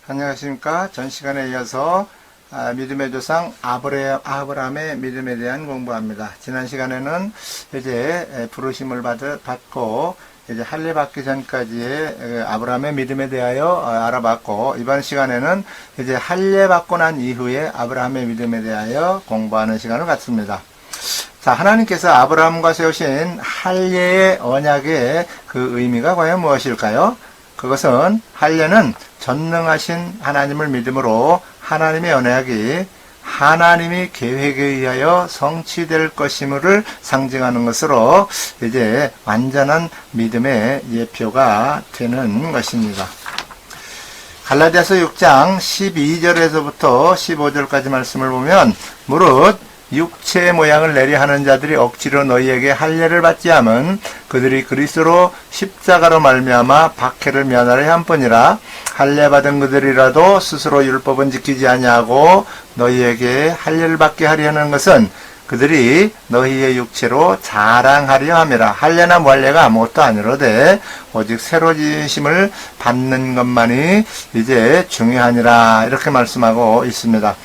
안녕하십니까. 전 시간에 이어서 믿음의 조상 아브라함의 믿음에 대한 공부합니다. 지난 시간에는 이제 부르심을 받고 이제 할례 받기 전까지의 아브라함의 믿음에 대하여 알아봤고, 이번 시간에는 이제 할례 받고 난 이후에 아브라함의 믿음에 대하여 공부하는 시간을 갖습니다. 자, 하나님께서 아브라함과 세우신 할례의 언약의 그 의미가 과연 무엇일까요? 그것은 할례는 전능하신 하나님을 믿음으로 하나님의 언약이 하나님이 계획에 의하여 성취될 것임을 상징하는 것으로 이제 완전한 믿음의 예표가 되는 것입니다. 갈라디아서 6장 12절에서부터 15절까지 말씀을 보면, 무릇 육체의 모양을 내려 하는 자들이 억지로 너희에게 할례를 받지 함은 그들이 그리스도로 십자가로 말미암아 박해를 면하려 함뿐이라. 할례 받은 그들이라도 스스로 율법은 지키지 아니하고 너희에게 할례를 받게 하려 하는 것은 그들이 너희의 육체로 자랑하려 함이라. 할례나 무할례가 아무것도 아니로되 오직 새로 지으심을 받는 것만이 이제 중요하니라, 이렇게 말씀하고 있습니다.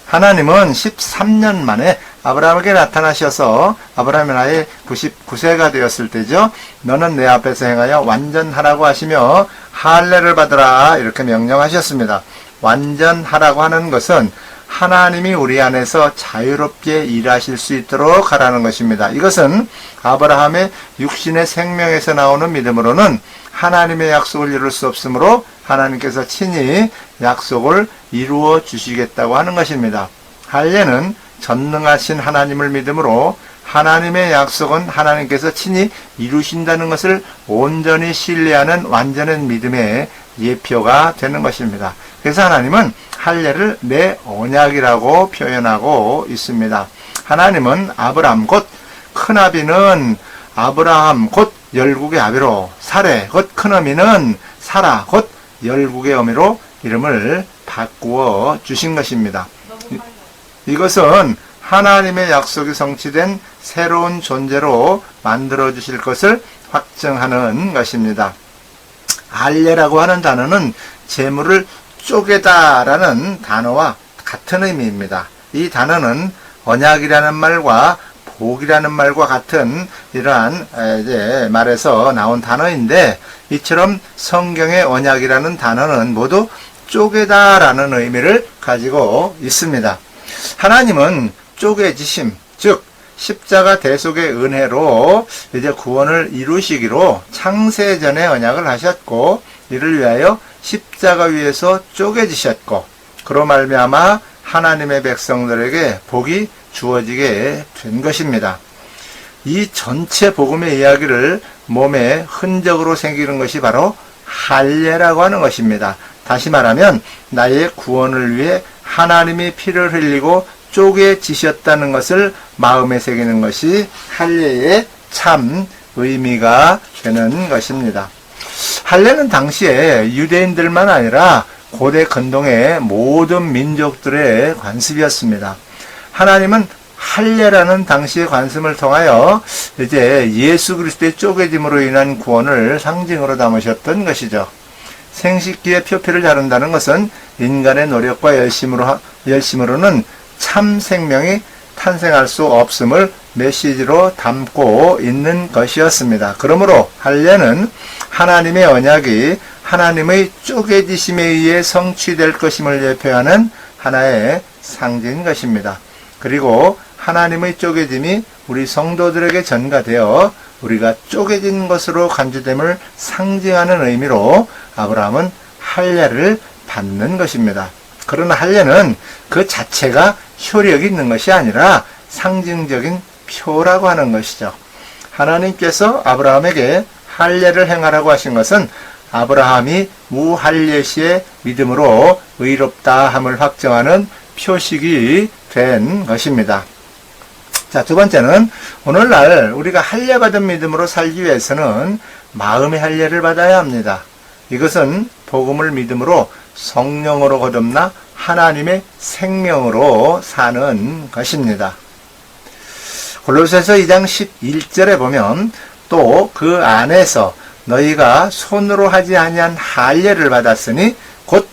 하나님은 13년 만에 아브라함에게 나타나셔서 아브라함이 나이 99세가 되었을 때죠. 너는 내 앞에서 행하여 완전하라고 하시며 할례를 받으라, 이렇게 명령하셨습니다. 완전하라고 하는 것은 하나님이 우리 안에서 자유롭게 일하실 수 있도록 하라는 것입니다. 이것은 아브라함의 육신의 생명에서 나오는 믿음으로는 하나님의 약속을 이룰 수 없으므로 하나님께서 친히 약속을 이루어 주시겠다고 하는 것입니다. 할례는 전능하신 하나님을 믿음으로 하나님의 약속은 하나님께서 친히 이루신다는 것을 온전히 신뢰하는 완전한 믿음의 예표가 되는 것입니다. 그래서 하나님은 할례를 내 언약이라고 표현하고 있습니다. 하나님은 아브람 곧 큰아비는 아브라함 곧 열국의 아비로, 사레 곧 큰어미는 사라 곧 열국의 어미로 이름을 바꾸어 주신 것입니다. 이것은 하나님의 약속이 성취된 새로운 존재로 만들어 주실 것을 확증하는 것입니다. 할례라고 하는 단어는 재물을 쪼개다라는 단어와 같은 의미입니다. 이 단어는 언약이라는 말과 복이라는 말과 같은 이러한 이제 말에서 나온 단어인데, 이처럼 성경의 언약이라는 단어는 모두 쪼개다라는 의미를 가지고 있습니다. 하나님은 쪼개지심, 즉 십자가 대속의 은혜로 이제 구원을 이루시기로 창세전에 언약을 하셨고, 이를 위하여 십자가 위에서 쪼개지셨고, 그로 말미암아 하나님의 백성들에게 복이 주어지게 된 것입니다. 이 전체 복음의 이야기를 몸에 흔적으로 새기는 것이 바로 할례라고 하는 것입니다. 다시 말하면 나의 구원을 위해 하나님이 피를 흘리고 쪼개지셨다는 것을 마음에 새기는 것이 할례의 참 의미가 되는 것입니다. 할례는 당시에 유대인들만 아니라 고대 근동의 모든 민족들의 관습이었습니다. 하나님은 할례라는 당시의 관습을 통하여 이제 예수 그리스도의 쪼개짐으로 인한 구원을 상징으로 담으셨던 것이죠. 생식기의 표피를 자른다는 것은 인간의 노력과 열심으로는 참 생명이 탄생할 수 없음을 메시지로 담고 있는 것이었습니다. 그러므로 할례는 하나님의 언약이 하나님의 쪼개지심에 의해 성취될 것임을 예표하는 하나의 상징인 것입니다. 그리고 하나님의 쪼개짐이 우리 성도들에게 전가되어 우리가 쪼개진 것으로 간주됨을 상징하는 의미로 아브라함은 할례를 받는 것입니다. 그러나 할례는 그 자체가 효력이 있는 것이 아니라 상징적인 표라고 하는 것이죠. 하나님께서 아브라함에게 할례를 행하라고 하신 것은 아브라함이 무할례 시의 믿음으로 의롭다 함을 확정하는 표식이 된 것입니다. 자, 두 번째는 오늘날 우리가 할례 받은 믿음으로 살기 위해서는 마음의 할례를 받아야 합니다. 이것은 복음을 믿음으로 성령으로 거듭나 하나님의 생명으로 사는 것입니다. 골로새서 2장 11절에 보면 또 그 안에서 너희가 손으로 하지 아니한 할례를 받았으니 곧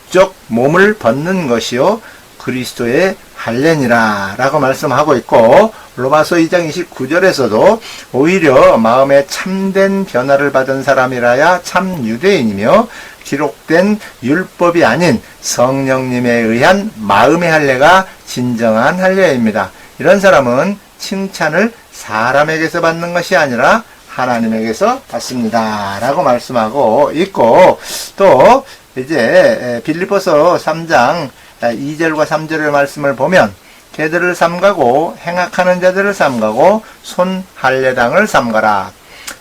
육적 몸을 벗는 것이요 그리스도의 할례니라 라고 말씀하고 있고, 로마서 2장 29절에서도 오히려 마음에 참된 변화를 받은 사람이라야 참 유대인이며 기록된 율법이 아닌 성령님에 의한 마음의 할례가 진정한 할례입니다. 이런 사람은 칭찬을 사람에게서 받는 것이 아니라 하나님에게서 받습니다 라고 말씀하고 있고, 또 이제 빌립보서 3장 2절과 3절의 말씀을 보면 개들을 삼가고 행악하는 자들을 삼가고 손 할례당을 삼가라.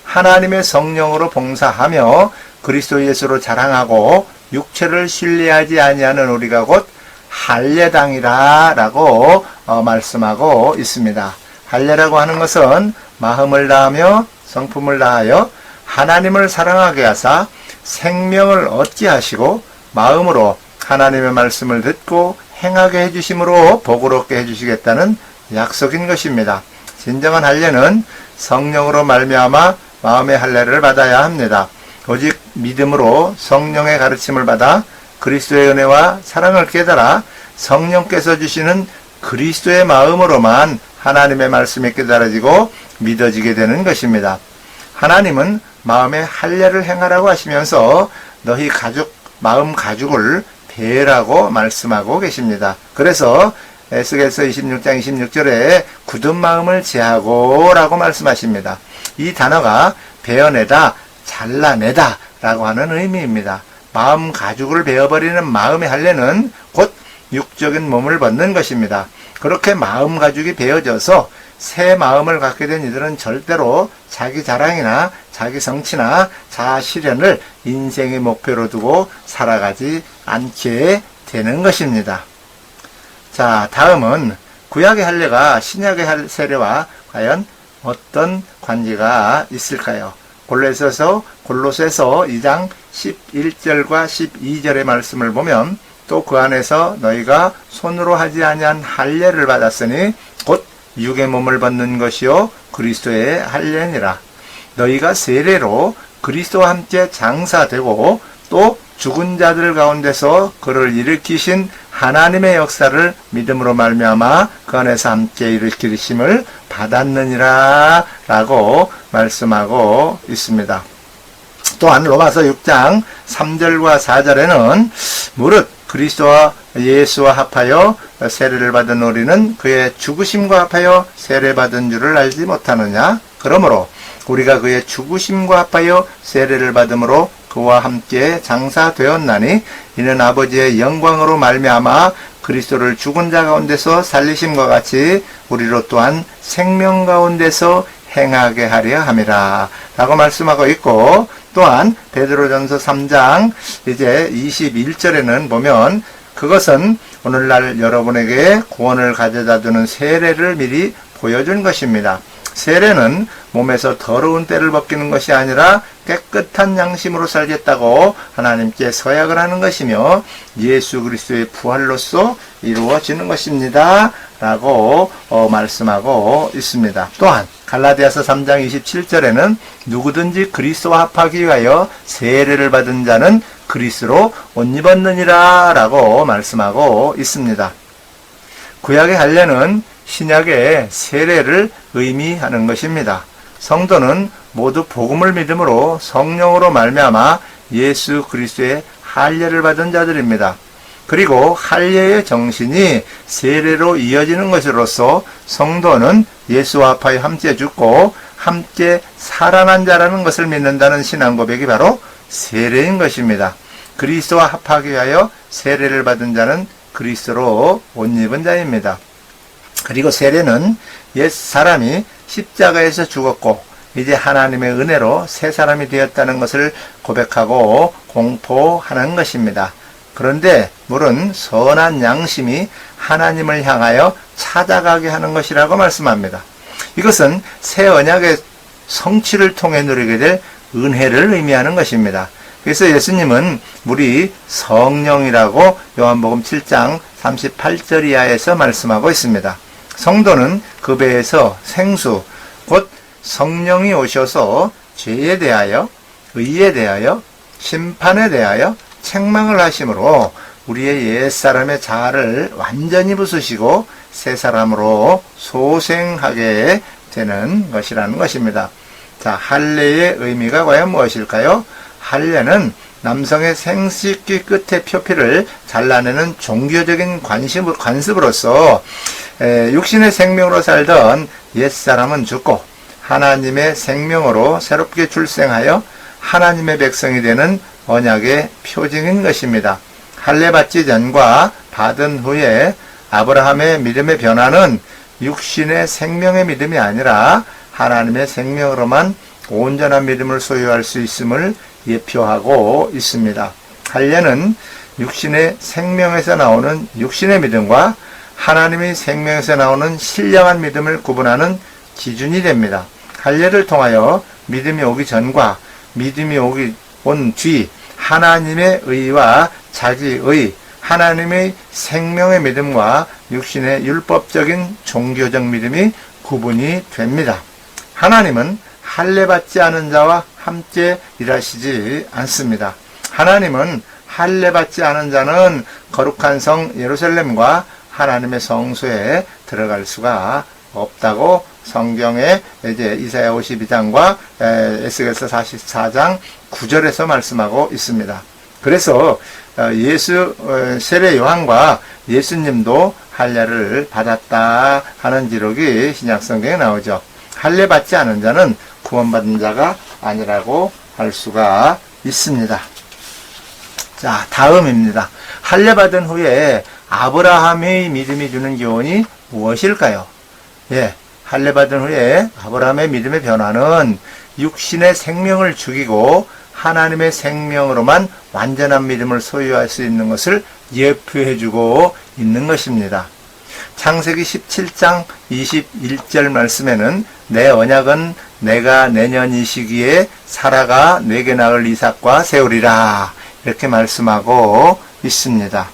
하나님의 성령으로 봉사하며 그리스도 예수로 자랑하고 육체를 신뢰하지 아니하는 우리가 곧 할례당이라 라고 말씀하고 있습니다. 할례라고 하는 것은 마음을 다하며 성품을 다하여 하나님을 사랑하게 하사 생명을 얻게 하시고 마음으로 하나님의 말씀을 듣고 행하게 해주심으로 복을 얻게 해주시겠다는 약속인 것입니다. 진정한 할례는 성령으로 말미암아 마음의 할례를 받아야 합니다. 오직 믿음으로 성령의 가르침을 받아 그리스도의 은혜와 사랑을 깨달아 성령께서 주시는 그리스도의 마음으로만 하나님의 말씀이 깨달아지고 믿어지게 되는 것입니다. 하나님은 마음의 할례를 행하라고 하시면서 너희 마음 가죽을 배라고 말씀하고 계십니다. 그래서 에스겔서 26장 26절에 굳은 마음을 제하고 라고 말씀하십니다. 이 단어가 베어내다, 잘라내다 라고 하는 의미입니다. 마음 가죽을 베어버리는 마음의 할례는 곧 육적인 몸을 벗는 것입니다. 그렇게 마음 가죽이 베어져서 새 마음을 갖게 된 이들은 절대로 자기 자랑이나 자기 성취나 자아 실현을 인생의 목표로 두고 살아가지 않게 되는 것입니다. 자, 다음은 구약의 할례가 신약의 세례와 과연 어떤 관계가 있을까요? 골로새서 2장 11절과 12절의 말씀을 보면 또 그 안에서 너희가 손으로 하지 아니한 할례를 받았으니 곧 육의 몸을 벗는 것이요 그리스도의 할례니라. 너희가 세례로 그리스도와 함께 장사되고 또 죽은 자들 가운데서 그를 일으키신 하나님의 역사를 믿음으로 말미암아 그 안에서 함께 일으키심을 받았느니라 라고 말씀하고 있습니다. 또한 로마서 6장 3절과 4절에는 무릇 그리스도와 예수와 합하여 세례를 받은 우리는 그의 죽으심과 합하여 세례받은 줄을 알지 못하느냐? 그러므로 우리가 그의 죽으심과 합하여 세례를 받음으로 그와 함께 장사되었나니 이는 아버지의 영광으로 말미암아 그리스도를 죽은 자 가운데서 살리심과 같이 우리로 또한 생명 가운데서 행하게 하려 함이라 라고 말씀하고 있고, 또한 베드로전서 3장 이제 21절에는 보면 그것은 오늘날 여러분에게 구원을 가져다 두는 세례를 미리 보여준 것입니다. 세례는 몸에서 더러운 때를 벗기는 것이 아니라 깨끗한 양심으로 살겠다고 하나님께 서약을 하는 것이며 예수 그리스도의 부활로서 이루어지는 것입니다 라고 말씀하고 있습니다. 또한 갈라디아서 3장 27절에는 누구든지 그리스도와 합하기 위하여 세례를 받은 자는 그리스도로 옷 입었느니라 라고 말씀하고 있습니다. 구약의 할례는 신약의 세례를 의미하는 것입니다. 성도는 모두 복음을 믿음으로 성령으로 말미암아 예수 그리스도의 할례를 받은 자들입니다. 그리고 할례의 정신이 세례로 이어지는 것으로서 성도는 예수와 합하여 함께 죽고 함께 살아난 자라는 것을 믿는다는 신앙 고백이 바로 세례인 것입니다. 그리스도와 합하기 위하여 세례를 받은 자는 그리스도로 옷 입은 자입니다. 그리고 세례는 옛 사람이 십자가에서 죽었고 이제 하나님의 은혜로 새 사람이 되었다는 것을 고백하고 공포하는 것입니다. 그런데 물은 선한 양심이 하나님을 향하여 찾아가게 하는 것이라고 말씀합니다. 이것은 새 언약의 성취를 통해 누리게 될 은혜를 의미하는 것입니다. 그래서 예수님은 물이 성령이라고 요한복음 7장 38절 이하에서 말씀하고 있습니다. 성도는 그 배에서 생수, 곧 성령이 오셔서 죄에 대하여, 의에 대하여, 심판에 대하여 책망을 하심으로 우리의 옛사람의 자아를 완전히 부수시고 새 사람으로 소생하게 되는 것이라는 것입니다. 자, 할례의 의미가 과연 무엇일까요? 할례는 남성의 생식기 끝의 표피를 잘라내는 종교적인 관습으로서 육신의 생명으로 살던 옛사람은 죽고 하나님의 생명으로 새롭게 출생하여 하나님의 백성이 되는 언약의 표징인 것입니다. 할례 받기 전과 받은 후에 아브라함의 믿음의 변화는 육신의 생명의 믿음이 아니라 하나님의 생명으로만 온전한 믿음을 소유할 수 있음을 예표하고 있습니다. 할례는 육신의 생명에서 나오는 육신의 믿음과 하나님의 생명에서 나오는 신령한 믿음을 구분하는 기준이 됩니다. 할례를 통하여 믿음이 오기 전과 믿음이 온 뒤 하나님의 의와 자기의 하나님의 생명의 믿음과 육신의 율법적인 종교적 믿음이 구분이 됩니다. 하나님은 할례받지 않은 자와 함께 일하시지 않습니다. 하나님은 할례받지 않은 자는 거룩한 성 예루살렘과 하나님의 성소에 들어갈 수가 없다고 성경에 이제 이사야 52장과 에스겔서 44장 9절에서 말씀하고 있습니다. 그래서 세례 요한과 예수님도 할례를 받았다 하는 기록이 신약성경에 나오죠. 할례 받지 않은 자는 구원받은 자가 아니라고 할 수가 있습니다. 자, 다음입니다. 할례 받은 후에 아브라함의 믿음이 주는 교훈이 무엇일까요? 예, 할례 받은 후에 아브라함의 믿음의 변화는 육신의 생명을 죽이고 하나님의 생명으로만 완전한 믿음을 소유할 수 있는 것을 예표해주고 있는 것입니다. 창세기 17장 21절 말씀에는 내 언약은 내가 내년 이 시기에 사라가 내게 낳을 이삭과 세우리라 이렇게 말씀하고 있습니다.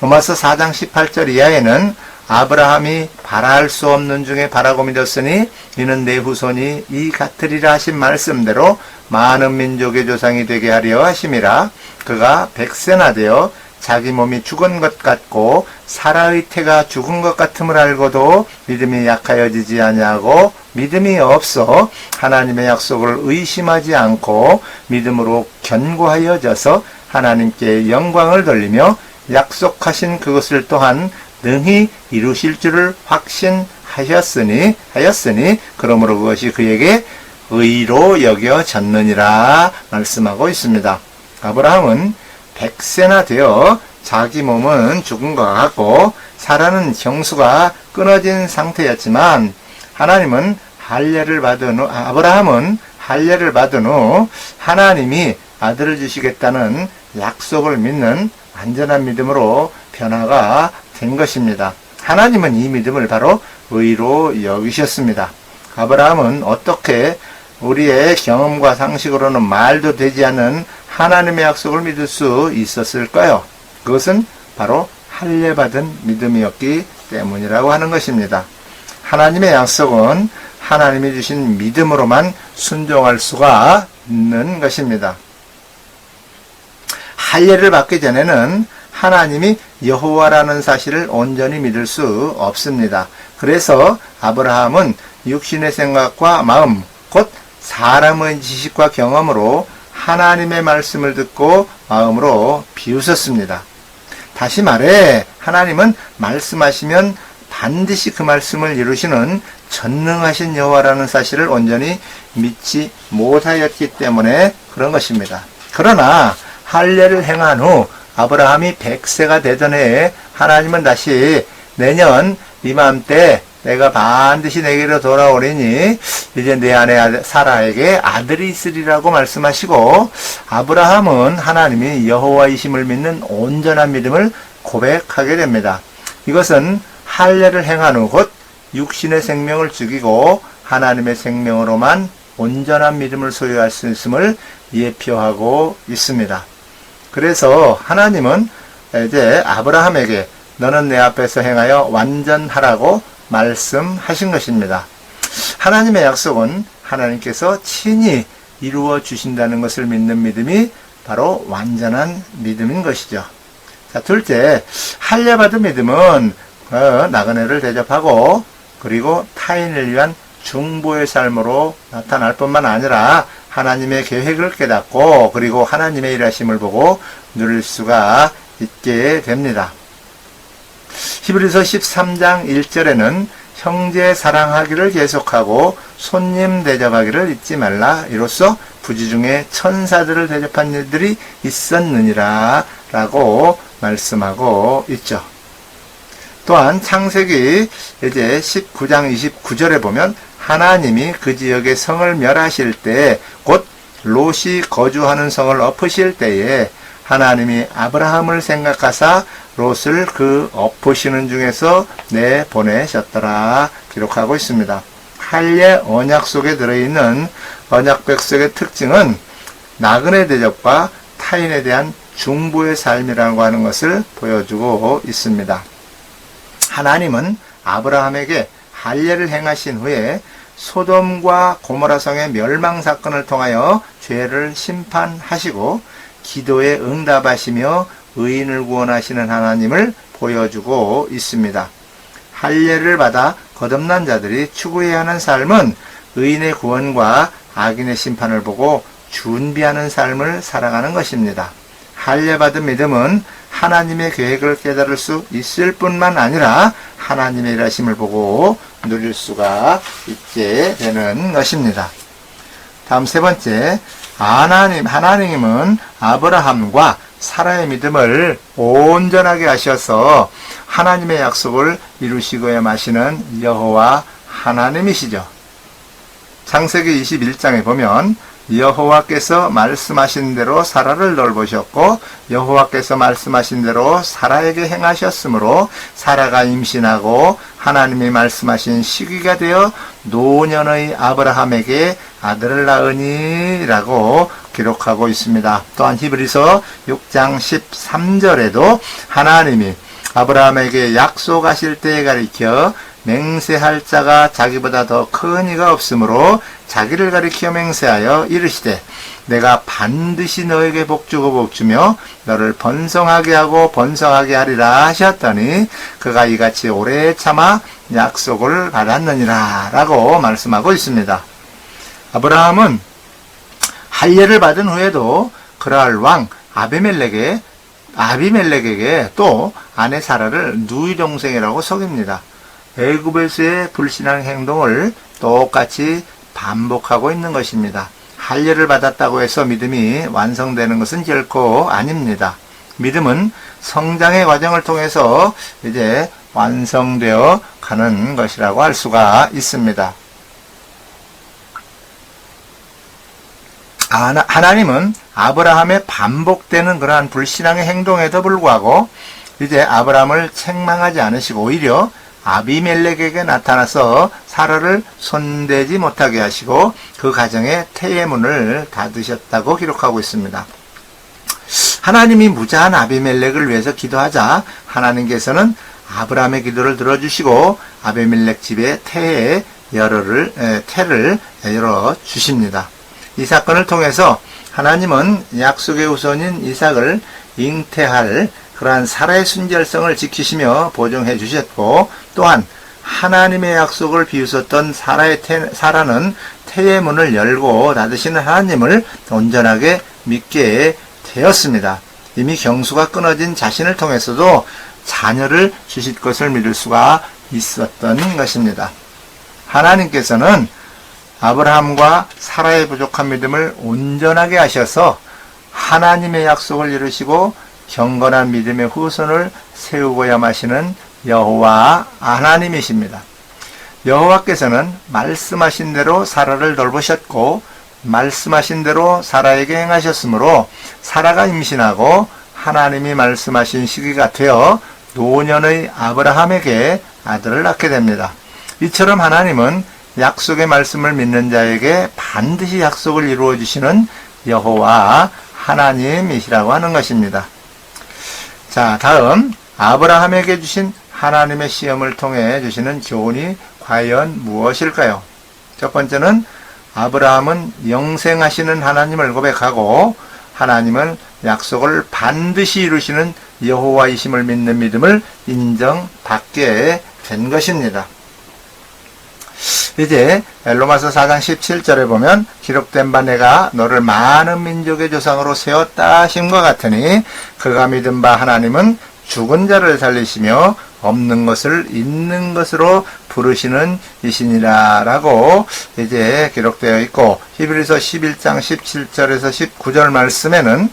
로마서 4장 18절 이하에는 아브라함이 바라할 수 없는 중에 바라고 믿었으니 이는 내 후손이 이 같으리라 하신 말씀대로 많은 민족의 조상이 되게 하려 하심이라. 그가 100세나 되어 자기 몸이 죽은 것 같고 사라의 태가 죽은 것 같음을 알고도 믿음이 약하여지지 아니하고 믿음이 없어 하나님의 약속을 의심하지 않고 믿음으로 견고하여져서 하나님께 영광을 돌리며 약속하신 그것을 또한 능히 이루실 줄을 확신하였으니 그러므로 그것이 그에게 의로 여겨졌느니라 말씀하고 있습니다. 아브라함은 100세나 되어 자기 몸은 죽은 것 같고 사라는 형수가 끊어진 상태였지만 아브라함은 할례를 받은 후 하나님이 아들을 주시겠다는 약속을 믿는 완전한 믿음으로 변화가 된 것입니다. 하나님은 이 믿음을 바로 의로 여기셨습니다. 아브라함은 어떻게 우리의 경험과 상식으로는 말도 되지 않는 하나님의 약속을 믿을 수 있었을까요? 그것은 바로 할례 받은 믿음이었기 때문이라고 하는 것입니다. 하나님의 약속은 하나님이 주신 믿음으로만 순종할 수가 있는 것입니다. 할례를 받기 전에는 하나님이 여호와라는 사실을 온전히 믿을 수 없습니다. 그래서 아브라함은 육신의 생각과 마음, 곧 사람의 지식과 경험으로 하나님의 말씀을 듣고 마음으로 비웃었습니다. 다시 말해 하나님은 말씀하시면 반드시 그 말씀을 이루시는 전능하신 여호와라는 사실을 온전히 믿지 못하였기 때문에 그런 것입니다. 그러나 할례를 행한 후 아브라함이 100세가 되던 해에 하나님은 다시 내년 이맘때 내가 반드시 내게로 돌아오리니 이제 내 아내 사라에게 아들이 있으리라고 말씀하시고 아브라함은 하나님이 여호와이심을 믿는 온전한 믿음을 고백하게 됩니다. 이것은 할례를 행한 후 곧 육신의 생명을 죽이고 하나님의 생명으로만 온전한 믿음을 소유할 수 있음을 예표하고 있습니다. 그래서 하나님은 이제 아브라함에게 너는 내 앞에서 행하여 완전하라고 말씀하신 것입니다. 하나님의 약속은 하나님께서 친히 이루어 주신다는 것을 믿는 믿음이 바로 완전한 믿음인 것이죠. 자, 둘째, 할례받은 믿음은 나그네를 대접하고 그리고 타인을 위한 중보의 삶으로 나타날 뿐만 아니라 하나님의 계획을 깨닫고 그리고 하나님의 일하심을 보고 누릴 수가 있게 됩니다. 히브리서 13장 1절에는 형제 사랑하기를 계속하고 손님 대접하기를 잊지 말라. 이로써 부지 중에 천사들을 대접한 일들이 있었느니라 라고 말씀하고 있죠. 또한 창세기 이제 19장 29절에 보면 하나님이 그 지역의 성을 멸하실 때 곧 롯이 거주하는 성을 엎으실 때에 하나님이 아브라함을 생각하사 롯을 그 엎으시는 중에서 내보내셨더라 기록하고 있습니다. 할례 언약 속에 들어있는 언약 백성의 특징은 나그네 대접과 타인에 대한 중보의 삶이라고 하는 것을 보여주고 있습니다. 하나님은 아브라함에게 할례를 행하신 후에 소돔과 고모라 성의 멸망 사건을 통하여 죄를 심판하시고 기도에 응답하시며 의인을 구원하시는 하나님을 보여주고 있습니다. 할례를 받아 거듭난 자들이 추구해야 하는 삶은 의인의 구원과 악인의 심판을 보고 준비하는 삶을 살아가는 것입니다. 할례받은 믿음은 하나님의 계획을 깨달을 수 있을 뿐만 아니라 하나님의 일하심을 보고 누릴 수가 있게 되는 것입니다. 다음 세 번째, 하나님은 아브라함과 사라의 믿음을 온전하게 하셔서 하나님의 약속을 이루시고야 마시는 여호와 하나님이시죠. 창세기 21장에 보면 여호와께서 말씀하신 대로 사라를 돌보셨고 여호와께서 말씀하신 대로 사라에게 행하셨으므로 사라가 임신하고 하나님이 말씀하신 시기가 되어 노년의 아브라함에게 아들을 낳으니 라고 기록하고 있습니다. 또한 히브리서 6장 13절에도 하나님이 아브라함에게 약속하실 때에 가리켜 맹세할 자가 자기보다 더 큰 이가 없으므로 자기를 가리켜 맹세하여 이르시되 내가 반드시 너에게 복주고 복주며 너를 번성하게 하고 번성하게 하리라 하셨더니 그가 이같이 오래 참아 약속을 받았느니라 라고 말씀하고 있습니다. 아브라함은 할례를 받은 후에도 그랄 왕 아비멜렉에게 또 아내 사라를 누이 동생이라고 속입니다. 애굽에서의 불신앙 행동을 똑같이 반복하고 있는 것입니다. 할례를 받았다고 해서 믿음이 완성되는 것은 결코 아닙니다. 믿음은 성장의 과정을 통해서 이제 완성되어 가는 것이라고 할 수가 있습니다. 하나님은 아브라함의 반복되는 그러한 불신앙의 행동에도 불구하고 이제 아브라함을 책망하지 않으시고 오히려 아비멜렉에게 나타나서 사라를 손대지 못하게 하시고 그 가정에 태의 문을 닫으셨다고 기록하고 있습니다. 하나님이 무자한 아비멜렉을 위해서 기도하자 하나님께서는 아브라함의 기도를 들어주시고 아비멜렉 집에 태를 열어주십니다. 이 사건을 통해서 하나님은 약속의 후손인 이삭을 잉태할 그러한 사라의 순결성을 지키시며 보증해 주셨고 또한 하나님의 약속을 비웃었던 사라는 태의 문을 열고 닫으시는 하나님을 온전하게 믿게 되었습니다. 이미 경수가 끊어진 자신을 통해서도 자녀를 주실 것을 믿을 수가 있었던 것입니다. 하나님께서는 아브라함과 사라의 부족한 믿음을 온전하게 하셔서 하나님의 약속을 이루시고 경건한 믿음의 후손을 세우고야 마시는 여호와 하나님이십니다. 여호와께서는 말씀하신 대로 사라를 돌보셨고 말씀하신 대로 사라에게 행하셨으므로 사라가 임신하고 하나님이 말씀하신 시기가 되어 노년의 아브라함에게 아들을 낳게 됩니다. 이처럼 하나님은 약속의 말씀을 믿는 자에게 반드시 약속을 이루어 주시는 여호와 하나님이시라고 하는 것입니다. 자, 다음 아브라함에게 주신 하나님의 시험을 통해 주시는 교훈이 과연 무엇일까요? 첫 번째는 아브라함은 영생하시는 하나님을 고백하고 하나님을 약속을 반드시 이루시는 여호와이심을 믿는 믿음을 인정받게 된 것입니다. 이제 로마서 4장 17절에 보면 기록된 바 내가 너를 많은 민족의 조상으로 세웠다 하심과 같으니 그가 믿은 바 하나님은 죽은 자를 살리시며 없는 것을 있는 것으로 부르시는 이시니라 라고 이제 기록되어 있고, 히브리서 11장 17절에서 19절 말씀에는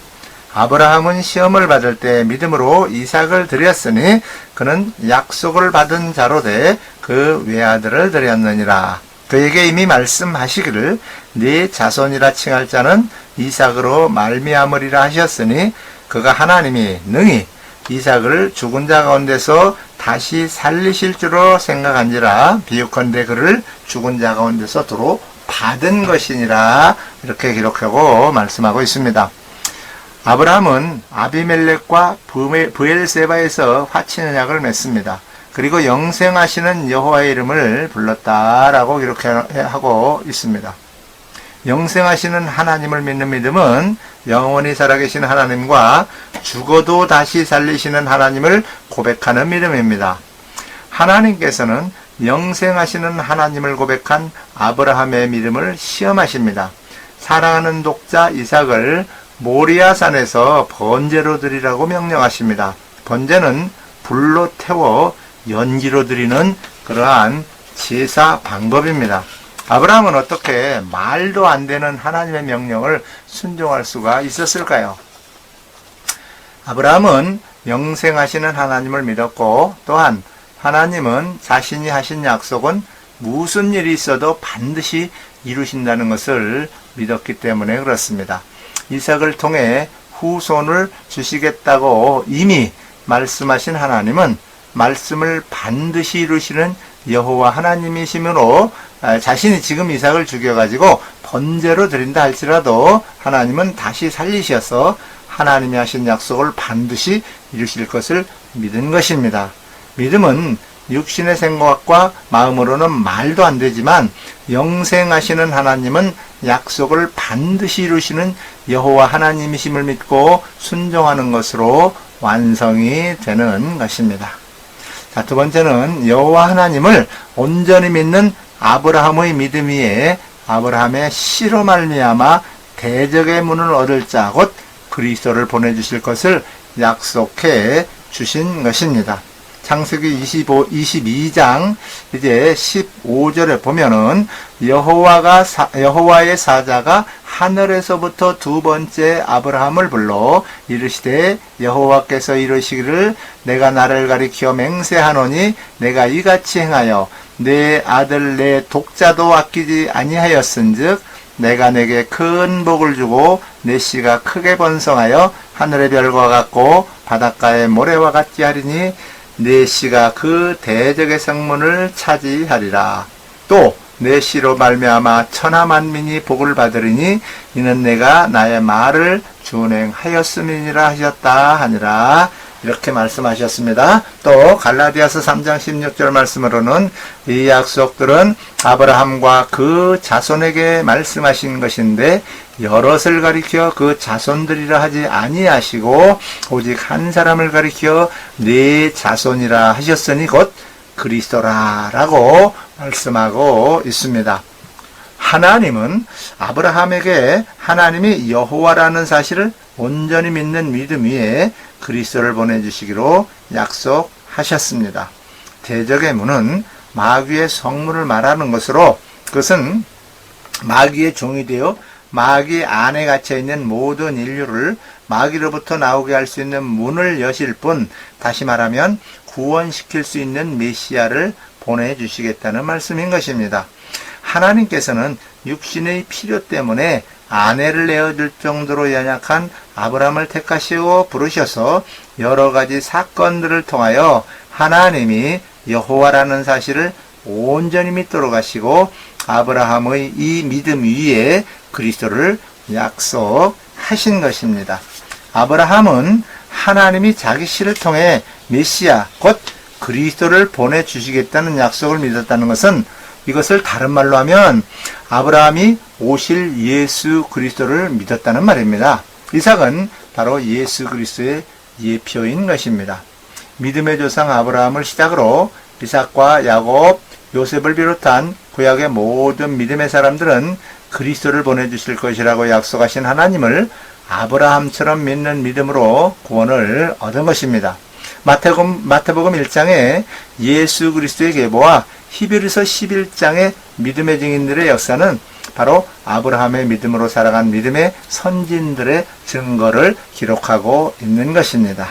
아브라함은 시험을 받을 때 믿음으로 이삭을 드렸으니 그는 약속을 받은 자로 돼 그 외아들을 드렸느니라. 그에게 이미 말씀하시기를 네 자손이라 칭할 자는 이삭으로 말미암으리라 하셨으니 그가 하나님이 능히 이삭을 죽은 자 가운데서 다시 살리실 줄로 생각한지라 비유컨대 그를 죽은 자 가운데서 도로 받은 것이니라 이렇게 기록하고 말씀하고 있습니다. 아브라함은 아비멜렉과 브엘세바에서 화친의 약을 맺습니다. 그리고 영생하시는 여호와의 이름을 불렀다라고 기록하고 있습니다. 영생하시는 하나님을 믿는 믿음은 영원히 살아계신 하나님과 죽어도 다시 살리시는 하나님을 고백하는 믿음입니다. 하나님께서는 영생하시는 하나님을 고백한 아브라함의 믿음을 시험하십니다. 사랑하는 독자 이삭을 모리아산에서 번제로 드리라고 명령하십니다. 번제는 불로 태워 연기로 드리는 그러한 제사 방법입니다. 아브라함은 어떻게 말도 안 되는 하나님의 명령을 순종할 수가 있었을까요? 아브라함은 영생하시는 하나님을 믿었고, 또한 하나님은 자신이 하신 약속은 무슨 일이 있어도 반드시 이루신다는 것을 믿었기 때문에 그렇습니다. 이삭을 통해 후손을 주시겠다고 이미 말씀하신 하나님은 말씀을 반드시 이루시는 여호와 하나님이시므로 자신이 지금 이삭을 죽여가지고 번제로 드린다 할지라도 하나님은 다시 살리셔서 하나님이 하신 약속을 반드시 이루실 것을 믿은 것입니다. 믿음은 육신의 생각과 마음으로는 말도 안 되지만 영생하시는 하나님은 약속을 반드시 이루시는 여호와 하나님이심을 믿고 순종하는 것으로 완성이 되는 것입니다. 자, 두 번째는 여호와 하나님을 온전히 믿는 아브라함의 믿음 위에 아브라함의 씨로 말미암아 대적의 문을 얻을 자 곧 그리스도를 보내주실 것을 약속해 주신 것입니다. 창세기 22장 이제 15절에 보면은 여호와의 사자가 하늘에서부터 두 번째 아브라함을 불러 이르시되 여호와께서 이르시기를 내가 나를 가리켜 맹세하노니 내가 이같이 행하여 내 아들 내 독자도 아끼지 아니하였은즉 내가 내게 큰 복을 주고 내 씨가 크게 번성하여 하늘의 별과 같고 바닷가의 모래와 같지 하리니 내 씨가 그 대적의 성문을 차지하리라. 또 내 씨로 말미암아 천하 만민이 복을 받으리니 이는 내가 나의 말을 준행하였음이니라 하셨다 하니라. 이렇게 말씀하셨습니다. 또 갈라디아서 3장 16절 말씀으로는 이 약속들은 아브라함과 그 자손에게 말씀하신 것인데 여럿을 가리켜 그 자손들이라 하지 아니하시고 오직 한 사람을 가리켜 네 자손이라 하셨으니 곧 그리스도라라고 말씀하고 있습니다. 하나님은 아브라함에게 하나님이 여호와라는 사실을 온전히 믿는 믿음 위에 그리스도를 보내주시기로 약속하셨습니다. 대적의 문은 마귀의 성문을 말하는 것으로 그것은 마귀의 종이 되어 마귀 안에 갇혀있는 모든 인류를 마귀로부터 나오게 할 수 있는 문을 여실 뿐, 다시 말하면 구원시킬 수 있는 메시아를 보내주시겠다는 말씀인 것입니다. 하나님께서는 육신의 필요 때문에 아내를 내어줄 정도로 연약한 아브라함을 택하시고 부르셔서 여러 가지 사건들을 통하여 하나님이 여호와라는 사실을 온전히 믿도록 하시고 아브라함의 이 믿음 위에 그리스도를 약속하신 것입니다. 아브라함은 하나님이 자기 씨를 통해 메시아 곧 그리스도를 보내주시겠다는 약속을 믿었다는 것은 이것을 다른 말로 하면 아브라함이 오실 예수 그리스도를 믿었다는 말입니다. 이삭은 바로 예수 그리스도의 예표인 것입니다. 믿음의 조상 아브라함을 시작으로 이삭과 야곱, 요셉을 비롯한 구약의 모든 믿음의 사람들은 그리스도를 보내주실 것이라고 약속하신 하나님을 아브라함처럼 믿는 믿음으로 구원을 얻은 것입니다. 마태복음 1장에 예수 그리스도의 계보와 히브리서 11장의 믿음의 증인들의 역사는 바로 아브라함의 믿음으로 살아간 믿음의 선진들의 증거를 기록하고 있는 것입니다.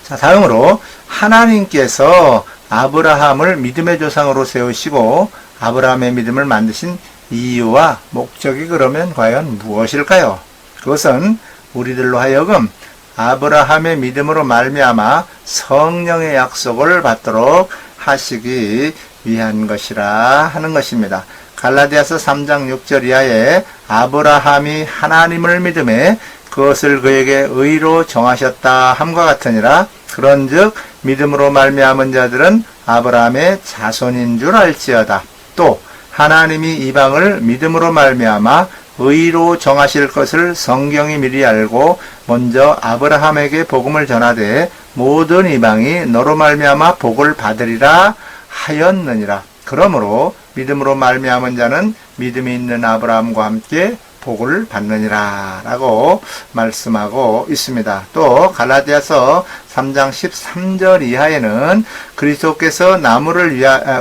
자, 다음으로 하나님께서 아브라함을 믿음의 조상으로 세우시고 아브라함의 믿음을 만드신 이유와 목적이 그러면 과연 무엇일까요? 그것은 우리들로 하여금 아브라함의 믿음으로 말미암아 성령의 약속을 받도록 하시기 위한 것이라 하는 것입니다. 갈라디아서 3장 6절 이하에 아브라함이 하나님을 믿음에 그것을 그에게 의로 정하셨다 함과 같으니라. 그런즉 믿음으로 말미암은 자들은 아브라함의 자손인 줄 알지어다. 또 하나님이 이방을 믿음으로 말미암아 의로 정하실 것을 성경이 미리 알고 먼저 아브라함에게 복음을 전하되 모든 이방이 너로 말미암아 복을 받으리라 하였느니라. 그러므로 믿음으로 말미암은 자는 믿음이 있는 아브라함과 함께 복을 받느니라 라고 말씀하고 있습니다. 또 갈라디아서 3장 13절 이하에는 그리스도께서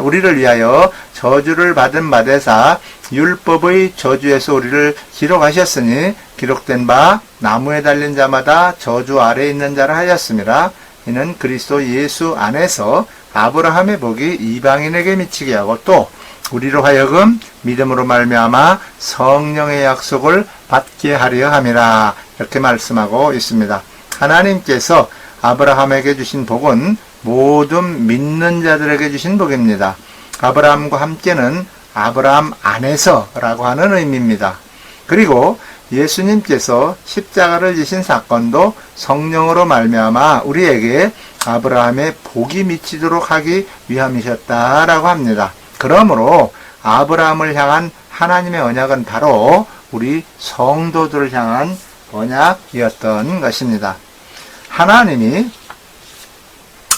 우리를 위하여 저주를 받은 바 되사 율법의 저주에서 우리를 기록하셨으니 기록된 바 나무에 달린 자마다 저주 아래에 있는 자라 하였습니다. 이는 그리스도 예수 안에서 아브라함의 복이 이방인에게 미치게 하고 또 우리로 하여금 믿음으로 말미암아 성령의 약속을 받게 하려 함이라 이렇게 말씀하고 있습니다. 하나님께서 아브라함에게 주신 복은 모든 믿는 자들에게 주신 복입니다. 아브라함과 함께는 아브라함 안에서라고 하는 의미입니다. 그리고 예수님께서 십자가를 지신 사건도 성령으로 말미암아 우리에게 아브라함의 복이 미치도록 하기 위함이셨다라고 합니다. 그러므로 아브라함을 향한 하나님의 언약은 바로 우리 성도들을 향한 언약이었던 것입니다. 하나님이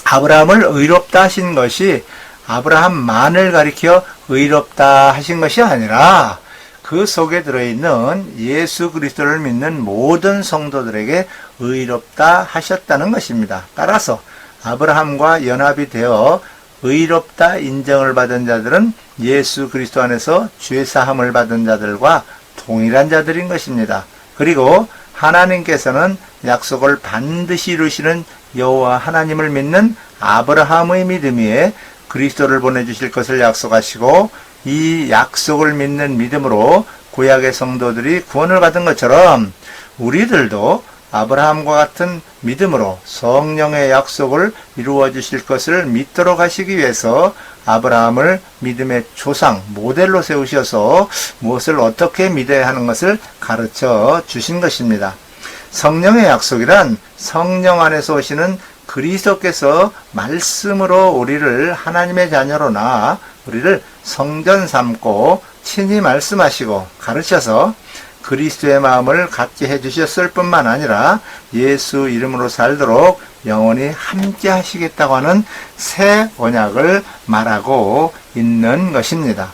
아브라함을 의롭다 하신 것이 아브라함만을 가리켜 의롭다 하신 것이 아니라 그 속에 들어있는 예수 그리스도를 믿는 모든 성도들에게 의롭다 하셨다는 것입니다. 따라서 아브라함과 연합이 되어 의롭다 인정을 받은 자들은 예수 그리스도 안에서 죄 사함을 받은 자들과 동일한 자들인 것입니다. 그리고 하나님께서는 약속을 반드시 이루시는 여호와 하나님을 믿는 아브라함의 믿음 위에 그리스도를 보내주실 것을 약속하시고 이 약속을 믿는 믿음으로 구약의 성도들이 구원을 받은 것처럼 우리들도 아브라함과 같은 믿음으로 성령의 약속을 이루어 주실 것을 믿도록 하시기 위해서 아브라함을 믿음의 조상, 모델로 세우셔서 무엇을 어떻게 믿어야 하는 것을 가르쳐 주신 것입니다. 성령의 약속이란 성령 안에서 오시는 그리스도께서 말씀으로 우리를 하나님의 자녀로나 우리를 성전 삼고 친히 말씀하시고 가르쳐서 그리스도의 마음을 갖게 해주셨을 뿐만 아니라 예수 이름으로 살도록 영원히 함께 하시겠다고 하는 새 언약을 말하고 있는 것입니다.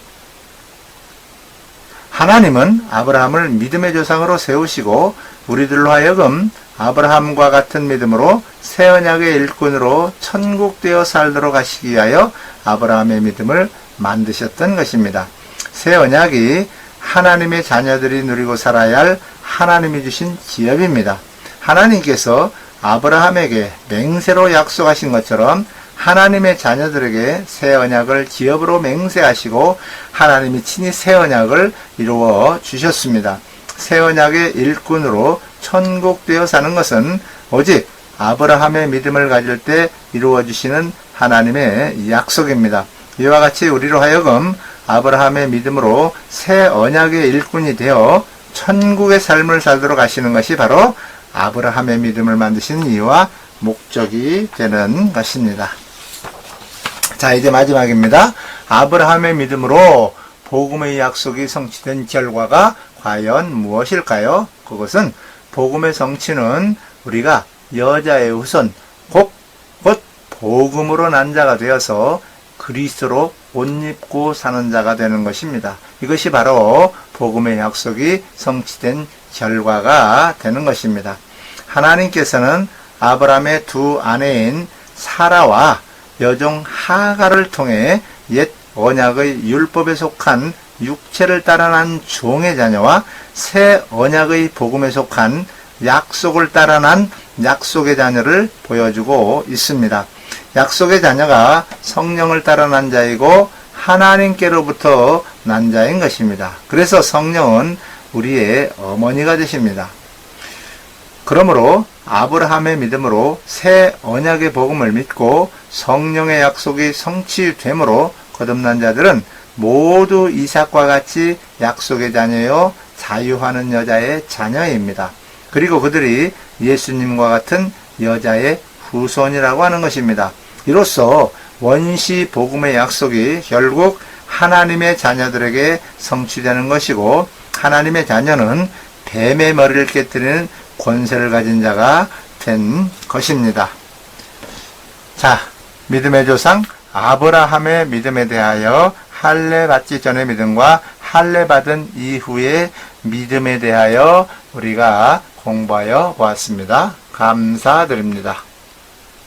하나님은 아브라함을 믿음의 조상으로 세우시고 우리들로 하여금 아브라함과 같은 믿음으로 새 언약의 일꾼으로 천국되어 살도록 하시기 위하여 아브라함의 믿음을 만드셨던 것입니다. 새 언약이 하나님의 자녀들이 누리고 살아야 할 하나님이 주신 기업입니다. 하나님께서 아브라함에게 맹세로 약속하신 것처럼 하나님의 자녀들에게 새 언약을 기업으로 맹세하시고 하나님이 친히 새 언약을 이루어 주셨습니다. 새 언약의 일꾼으로 천국되어 사는 것은 오직 아브라함의 믿음을 가질 때 이루어 주시는 하나님의 약속입니다. 이와 같이 우리로 하여금 아브라함의 믿음으로 새 언약의 일꾼이 되어 천국의 삶을 살도록 하시는 것이 바로 아브라함의 믿음을 만드신 이유와 목적이 되는 것입니다. 자, 이제 마지막입니다. 아브라함의 믿음으로 복음의 약속이 성취된 결과가 과연 무엇일까요? 그것은 복음의 성취는 우리가 여자의 후손 곧 복음으로 난 자가 되어서 그리스도로 옷 입고 사는 자가 되는 것입니다. 이것이 바로 복음의 약속이 성취된 결과가 되는 것입니다. 하나님께서는 아브라함의 두 아내인 사라와 여종 하갈을 통해 옛 언약의 율법에 속한 육체를 따라 난 종의 자녀와 새 언약의 복음에 속한 약속을 따라 난 약속의 자녀를 보여주고 있습니다. 약속의 자녀가 성령을 따라 난 자이고 하나님께로부터 난 자인 것입니다. 그래서 성령은 우리의 어머니가 되십니다. 그러므로 아브라함의 믿음으로 새 언약의 복음을 믿고 성령의 약속이 성취됨으로 거듭난 자들은 모두 이삭과 같이 약속의 자녀요 자유하는 여자의 자녀입니다. 그리고 그들이 예수님과 같은 여자의 후손이라고 하는 것입니다. 이로써 원시 복음의 약속이 결국 하나님의 자녀들에게 성취되는 것이고 하나님의 자녀는 뱀의 머리를 깨뜨리는 권세를 가진 자가 된 것입니다. 자, 믿음의 조상 아브라함의 믿음에 대하여 할례 받기 전의 믿음과 할례 받은 이후의 믿음에 대하여 우리가 공부하여 보았습니다. 감사드립니다.